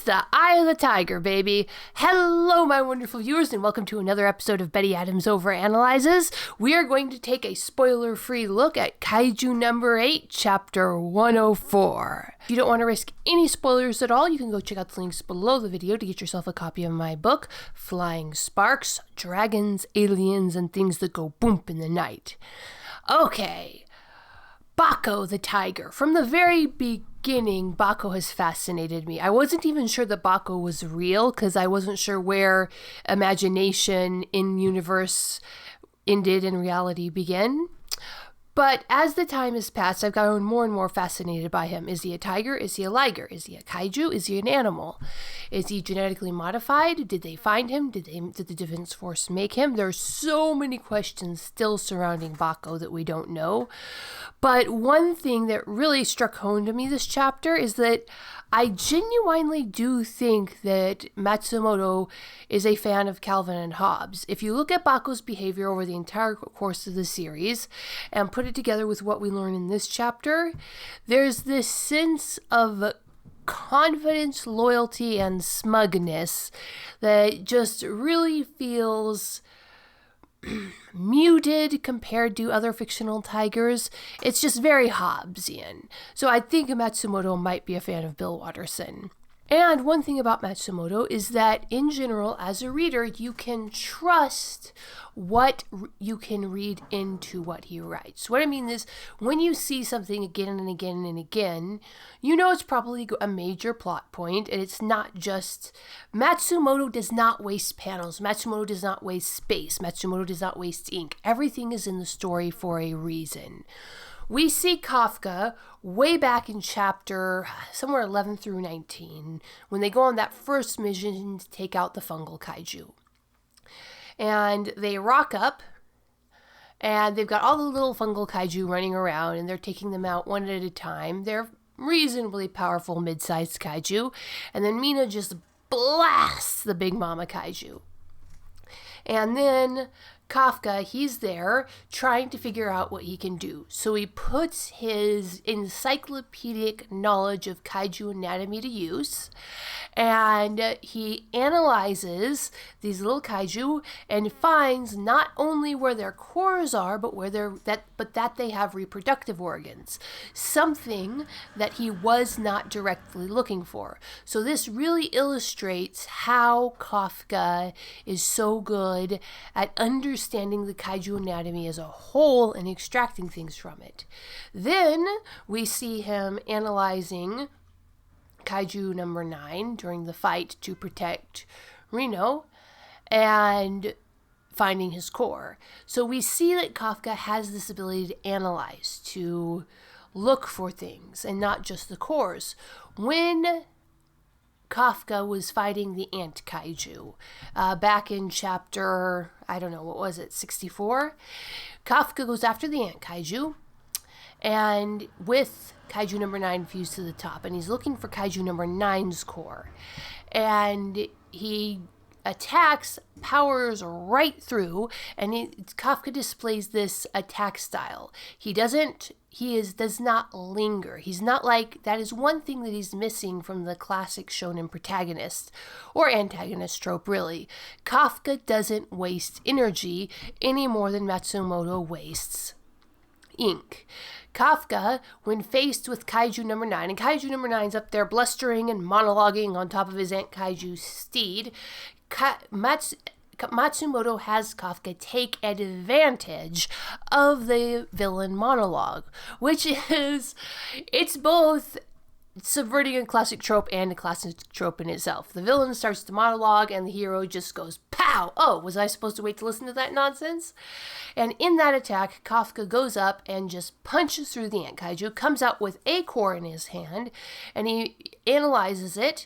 the Eye of the Tiger, baby. Hello, my wonderful viewers, and welcome to another episode of Betty Adams Overanalyzes. We are going to take a spoiler-free look at Kaiju number 8, chapter 104. If you don't want to risk any spoilers at all, you can go check out the links below the video to get yourself a copy of my book, Flying Sparks, Dragons, Aliens, and Things That Go Boom in the Night. Okay. Veoh the tiger. From the very beginning, Veoh has fascinated me. I wasn't even sure that Veoh was real because I wasn't sure where imagination in universe ended and reality began. But as the time has passed, I've gotten more and more fascinated by him. Is he a tiger? Is he a Lyger? Is he a Kaiju? Is he an animal? Is he genetically modified? Did they find him? Did the Defense Force make him? There are so many questions still surrounding Veoh that we don't know. But one thing that really struck home to me this chapter is that I genuinely do think that Matsumoto is a fan of Calvin and Hobbes. If you look at Veoh's behavior over the entire course of the series and put it together with what we learn in this chapter, there's this sense of confidence, loyalty, and smugness that just really feels muted compared to other fictional tigers. It's just very Hobbesian. So I think Matsumoto might be a fan of Bill Watterson. And one thing about Matsumoto is that in general, as a reader, you can trust what you can read into what he writes. What I mean is, when you see something again and again and again, you know it's probably a major plot point, and it's not just... Matsumoto does not waste panels. Matsumoto does not waste space. Matsumoto does not waste ink. Everything is in the story for a reason. We see Kafka way back in chapter somewhere 11 through 19 when they go on that first mission to take out the fungal kaiju. And they rock up and they've got all the little fungal kaiju running around and they're taking them out one at a time. They're reasonably powerful mid-sized kaiju. And then Mina just blasts the big mama kaiju. And then Kafka, he's there trying to figure out what he can do. So he puts his encyclopedic knowledge of kaiju anatomy to use, and he analyzes these little kaiju and finds not only where their cores are, but that they have reproductive organs, something that he was not directly looking for. So this really illustrates how Kafka is so good at understanding the kaiju anatomy as a whole and extracting things from it. Then we see him analyzing Kaiju number 9 during the fight to protect Reno and finding his core. So we see that Kafka has this ability to analyze, to look for things, and not just the cores. When Kafka was fighting the ant kaiju back in chapter, 64? Kafka goes after the ant kaiju, and with kaiju number 9 fused to the top, and he's looking for kaiju number 9's core. And he attacks, powers right through, and Kafka displays this attack style. He does not linger. He's not like, that is one thing that he's missing from the classic shonen protagonist, or antagonist trope really. Kafka doesn't waste energy any more than Matsumoto wastes ink. Kafka, when faced with Kaiju number 9, and Kaiju number 9's up there blustering and monologuing on top of his ant kaiju steed, Matsumoto has Kafka take advantage of the villain monologue, which is, it's both subverting a classic trope and a classic trope in itself. The villain starts to monologue and the hero just goes, pow! Oh, was I supposed to wait to listen to that nonsense? And in that attack, Kafka goes up and just punches through the ant kaiju, comes out with a core in his hand, and he analyzes it,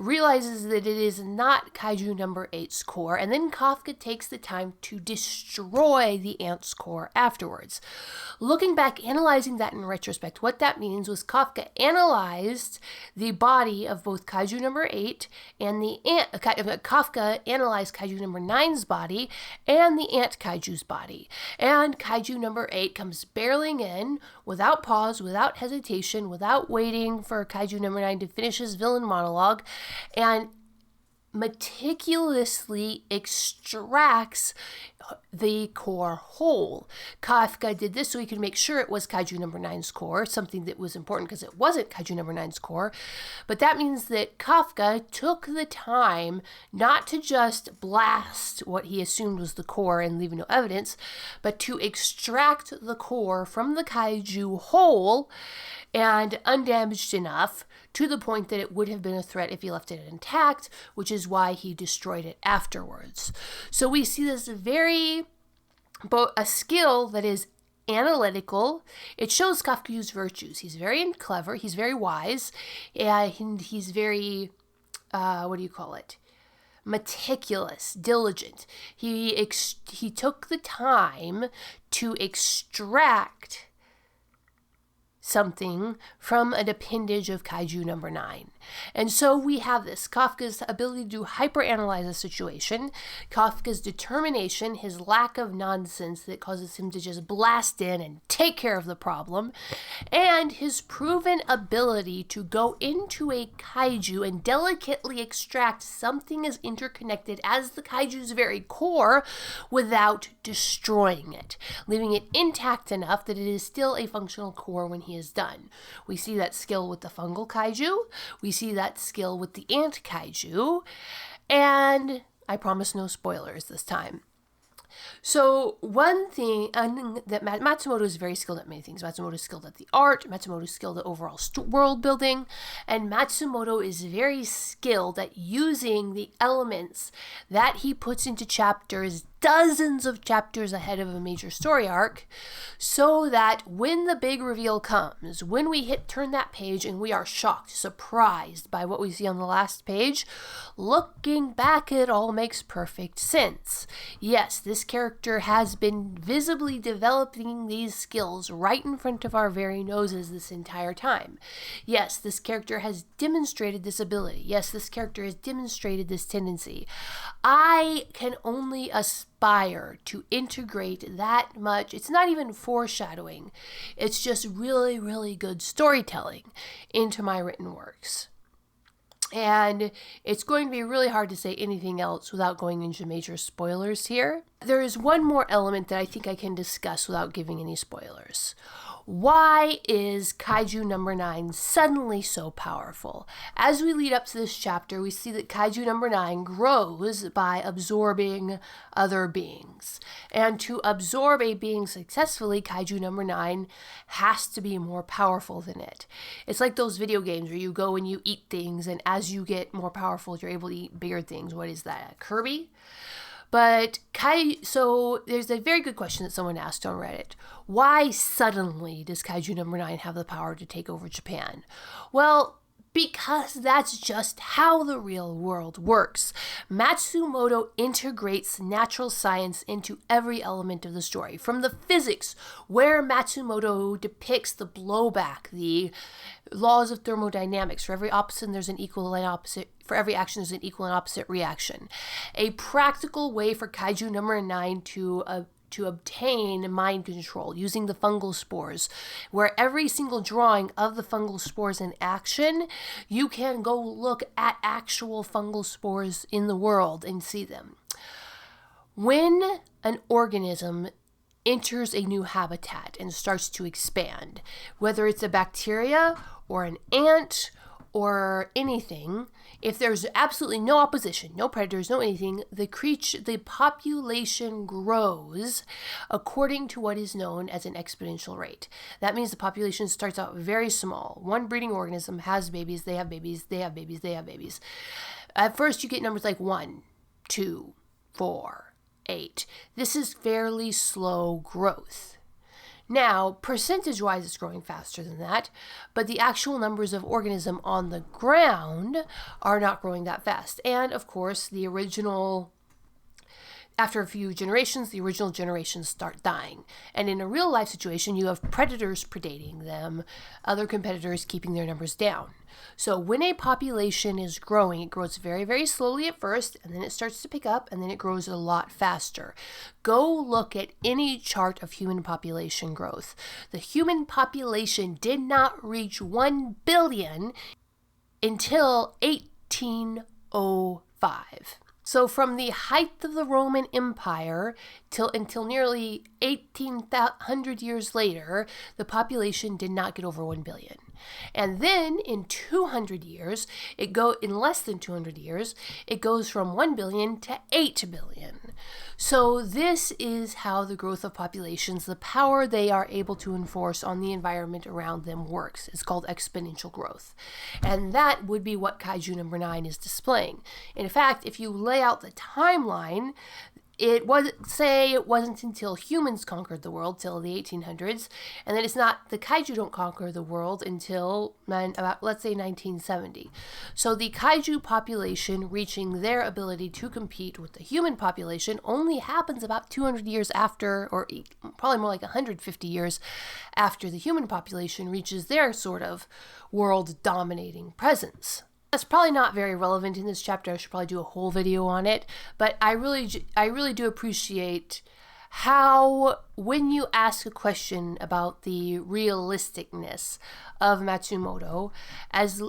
realizes that it is not Kaiju number 8's core, and then Kafka takes the time to destroy the ant's core afterwards. Looking back, analyzing that in retrospect, what that means was Kafka analyzed the body of both Kaiju number 8 and the ant. Kafka analyzed Kaiju number 9's body and the ant Kaiju's body. And Kaiju number 8 comes barreling in without pause, without hesitation, without waiting for Kaiju number 9 to finish his villain monologue, and meticulously extracts the core whole. Kafka did this so he could make sure it was Kaiju number 9's core, something that was important because it wasn't Kaiju number 9's core. But that means that Kafka took the time not to just blast what he assumed was the core and leave no evidence, but to extract the core from the Kaiju whole and undamaged enough to the point that it would have been a threat if he left it intact, which is why he destroyed it afterwards. So we see this a skill that is analytical. It shows Kafka's virtues. He's very clever, he's very wise, and he's very, meticulous, diligent. He took the time to extract something from an appendage of Kaiju number 9. And so we have this, Kafka's ability to hyperanalyze a situation, Kafka's determination, his lack of nonsense that causes him to just blast in and take care of the problem, and his proven ability to go into a Kaiju and delicately extract something as interconnected as the Kaiju's very core without destroying it, leaving it intact enough that it is still a functional core when he is done. We see that skill with the fungal Kaiju, we see that skill with the ant Kaiju, and I promise no spoilers this time. So one thing that Matsumoto is very skilled at many things. Matsumoto is skilled at the art, Matsumoto is skilled at overall world building, and Matsumoto is very skilled at using the elements that he puts into chapters, dozens of chapters ahead of a major story arc, so that when the big reveal comes, when we turn that page and we are shocked, surprised by what we see on the last page, looking back, it all makes perfect sense. Yes, this character has been visibly developing these skills right in front of our very noses this entire time. Yes, this character has demonstrated this ability. Yes, this character has demonstrated this tendency. I can only aspire to integrate that much. It's not even foreshadowing. It's just really, really good storytelling into my written works. And it's going to be really hard to say anything else without going into major spoilers here. There is one more element that I think I can discuss without giving any spoilers. Why is Kaiju number 9 suddenly so powerful? As we lead up to this chapter, we see that Kaiju number 9 grows by absorbing other beings. And to absorb a being successfully, Kaiju number 9 has to be more powerful than it. It's like those video games where you go and you eat things, and as you get more powerful, you're able to eat bigger things. What is that, Kirby? But so there's a very good question that someone asked on Reddit. Why suddenly does Kaiju number 9 have the power to take over Japan? Well, because that's just how the real world works. Matsumoto integrates natural science into every element of the story. From the physics, where Matsumoto depicts the blowback, the laws of thermodynamics. For every opposite, there's an equal and opposite. For every action, there's an equal and opposite reaction. A practical way for Kaiju number 9 to obtain mind control using the fungal spores, where every single drawing of the fungal spores in action, you can go look at actual fungal spores in the world and see them. When an organism enters a new habitat and starts to expand, whether it's a bacteria or an ant or anything, if there's absolutely no opposition, no predators, no anything, the population grows according to what is known as an exponential rate. That means the population starts out very small. One breeding organism has babies, they have babies, they have babies, they have babies. At first you get numbers like 1, 2, 4, 8. This is fairly slow growth. Now, percentage-wise, it's growing faster than that, but the actual numbers of organism on the ground are not growing that fast. And, of course, after a few generations, the original generations start dying. And in a real-life situation, you have predators predating them, other competitors keeping their numbers down. So when a population is growing, it grows very, very slowly at first, and then it starts to pick up, and then it grows a lot faster. Go look at any chart of human population growth. The human population did not reach 1 billion until 1805. So from the height of the Roman Empire until nearly 1800 years later, the population did not get over 1 billion. And then in 200 years, in less than 200 years, it goes from 1 billion to 8 billion. So this is how the growth of populations, the power they are able to enforce on the environment around them works. It's called exponential growth. And that would be what Kaiju number 9 is displaying. In fact, if you lay out the timeline, it wasn't until humans conquered the world till the 1800s, and then the Kaiju don't conquer the world until about, let's say, 1970. So the Kaiju population reaching their ability to compete with the human population only happens about 200 years after, or probably more like 150 years after the human population reaches their sort of world-dominating presence. That's probably not very relevant in this chapter. I should probably do a whole video on it. But I really do appreciate how, when you ask a question about the realisticness of Matsumoto, as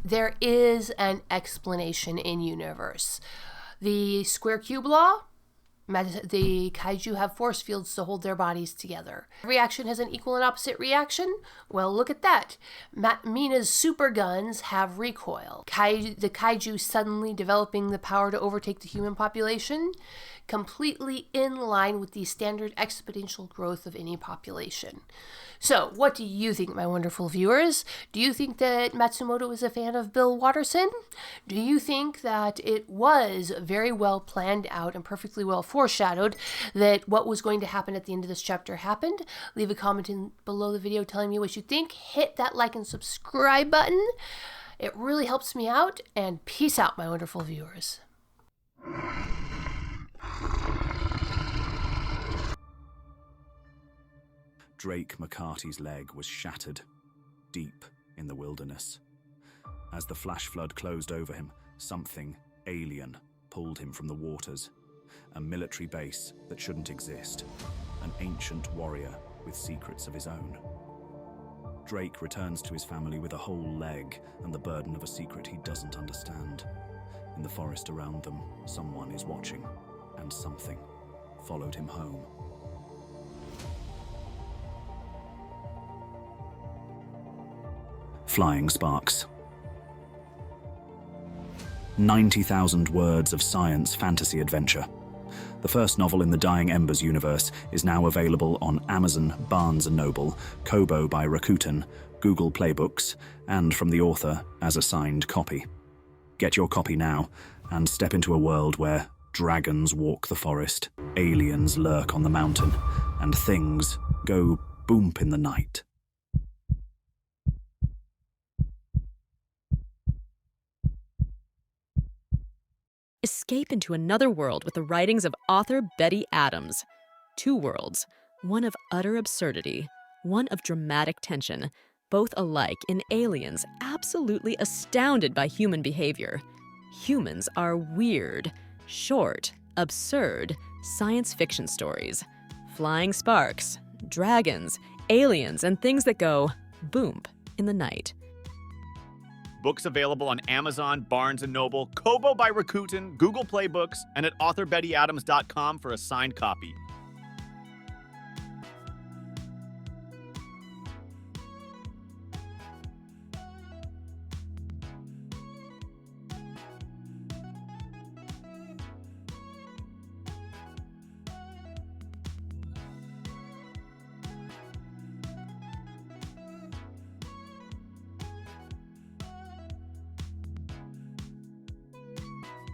there is an explanation in universe. The square cube law, the Kaiju have force fields to hold their bodies together. Every action has an equal and opposite reaction. Well, look at that. Mina's super guns have recoil. The Kaiju suddenly developing the power to overtake the human population, completely in line with the standard exponential growth of any population. So, what do you think, my wonderful viewers? Do you think that Matsumoto is a fan of Bill Watterson? Do you think that it was very well planned out and perfectly well foreshadowed that what was going to happen at the end of this chapter happened? Leave a comment below the video telling me what you think. Hit that like and subscribe button. It really helps me out, and peace out, my wonderful viewers. Drake McCarty's leg was shattered, deep in the wilderness. As the flash flood closed over him, something alien pulled him from the waters. A military base that shouldn't exist. An ancient warrior with secrets of his own. Drake returns to his family with a whole leg and the burden of a secret he doesn't understand. In the forest around them, someone is watching, and something followed him home. Flying Sparks. 90,000 words of science fantasy adventure. The first novel in the Dying Embers universe is now available on Amazon, Barnes & Noble, Kobo by Rakuten, Google Play Books, and from the author as a signed copy. Get your copy now and step into a world where dragons walk the forest, aliens lurk on the mountain, and things go boomp in the night. Escape into another world with the writings of author Betty Adams. Two worlds, one of utter absurdity, one of dramatic tension, both alike in aliens absolutely astounded by human behavior. Humans are weird, short, absurd science fiction stories. Flying sparks, dragons, aliens, and things that go boomp in the night. Books available on Amazon, Barnes & Noble, Kobo by Rakuten, Google Play Books, and at authorbettyadams.com for a signed copy.